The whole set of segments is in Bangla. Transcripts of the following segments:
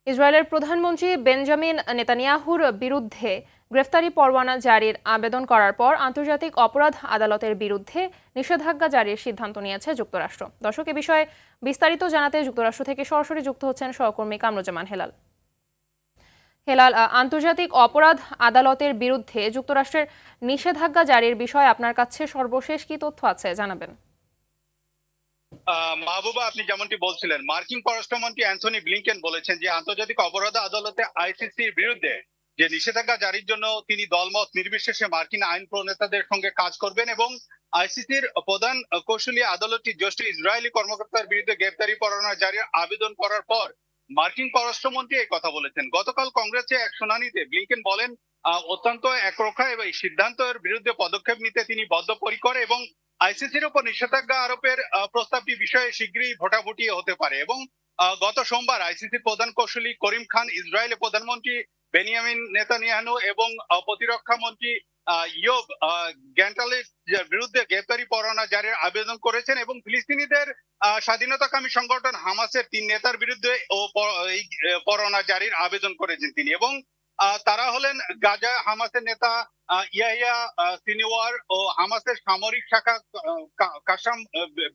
ইসরায়েলের প্রধানমন্ত্রী বেঞ্জামিন নেতানিয়াহুর বিরুদ্ধে গ্রেফতারি পরোয়ানা জারির আবেদন করার পর আন্তর্জাতিক অপরাধ আদালতের বিরুদ্ধে নিষেধাজ্ঞা জারির সিদ্ধান্ত নিয়েছে যুক্তরাষ্ট্র। দর্শক, এ বিষয়ে বিস্তারিত জানাতে যুক্তরাষ্ট্র থেকে সরাসরি যুক্ত হচ্ছেন সহকর্মী কামরুজ্জামান হেলাল। হেলাল, আন্তর্জাতিক অপরাধ আদালতের বিরুদ্ধে যুক্তরাষ্ট্রের নিষেধাজ্ঞা জারির বিষয়ে আপনার কাছে সর্বশেষ কি তথ্য আছে জানাবেন। মাহবুবা, আপনি যেমনটি বলছিলেন, মার্কিন পররাষ্ট্রমন্ত্রী অ্যান্থনি ব্লিংকেন বলেছেন যে আন্তর্জাতিক অপরাধ আদালতে আইসিসির বিরুদ্ধে যে নিষেধাজ্ঞা জারির জন্য তিনি দলমত নির্বিশেষে মার্কিন আইন প্রণেতাদের সঙ্গে কাজ করবেন এবং আইসিসির প্রধান কৌশলী আদালতটি জ্যেষ্ঠ ইসরায়েলি কর্মকর্তার বিরুদ্ধে গ্রেফতারি পরোয়ানা জারির আবেদন করার পর মার্কিন পররাষ্ট্রমন্ত্রী এই কথা বলেছেন। গতকাল কংগ্রেসে এক শুনানিতে ব্লিংকেন বলেন, অত্যন্ত একরোখা এবং এই সিদ্ধান্তের বিরুদ্ধে পদক্ষেপ নিতে তিনি বদ্ধপরিকর এবং আইসিসির উপর নিষেধাজ্ঞা আরোপের প্রস্তাবটি বিষয়ে শীঘ্রই ভোটাভুটি হতে পারে। এবং গত সোমবার আইসিসির প্রধান কৌশলী করিম খান ইসরায়েলের প্রধানমন্ত্রী বেনিয়ামিন নেতানিয়াহু এবং প্রতিরক্ষা মন্ত্রী ইয়োব গ্যান্টালের বিরুদ্ধে গ্রেফতারি পরোয়ানা জারির আবেদন করেছেন এবং ফিলিস্তিনিদের স্বাধীনতাকামী সংগঠন হামাসের 3 নেতার বিরুদ্ধে এই পরোয়ানা জারির আবেদন করেছেন তিনি। এবং তারা হলেন গাজা হামাসের নেতা ইয়াহিয়া সিনওয়ার ও হামাসের সামরিক শাখা কাসাম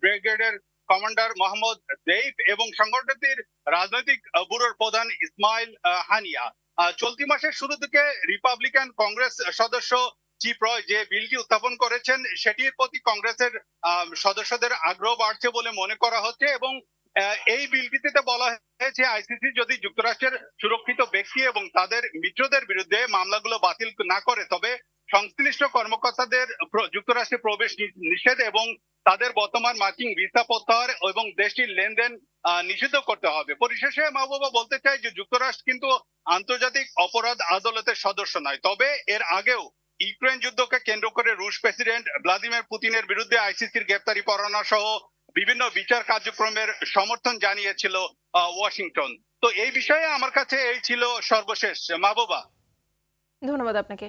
ব্রিগেডের কমান্ডার মোহাম্মদ দেইফ এবং সংগঠনটির রাজনৈতিক ব্যুরোর প্রধান ইসমাইল হানিয়া। চলতি মাসের শুরু থেকে রিপাবলিকান কংগ্রেস সদস্য চিপ রয় যে বিলটি উত্থাপন করেছেন সেটির প্রতি কংগ্রেসের সদস্যদের আগ্রহ বাড়ছে বলে মনে করা হচ্ছে এবং এই বিলটিতে বলা হয়েছে আইসিসি যদি যুক্তরাষ্ট্রের সুরক্ষিত ব্যক্তি এবং তাদের মিত্রদের বিরুদ্ধে মামলাগুলো বাতিল না করে তবে সংশ্লিষ্ট কর্মকর্তাদের যুক্তরাষ্ট্রে প্রবেশ নিষেধ এবং তাদের বর্তমান মার্কিন ভিসা প্রত্যাহার এবং দেশটির লেনদেন নিষিদ্ধ করতে হবে। পরিশেষে মাহবুবা বলতে চাই যে যুক্তরাষ্ট্র কিন্তু আন্তর্জাতিক অপরাধ আদালতের সদস্য নয়, তবে এর আগেও ইউক্রেন যুদ্ধকে কেন্দ্র করে রুশ প্রেসিডেন্ট ভ্লাদিমির পুতিনের বিরুদ্ধে আইসিসির গ্রেফতারি পরোয়ানা সহ বিভিন্ন বিচার কার্যক্রমের সমর্থন জানিয়েছিল ওয়াশিংটন। তো এই বিষয়ে আমার কাছে এই ছিল সর্বশেষ। মাহবুবা, ধন্যবাদ আপনাকে।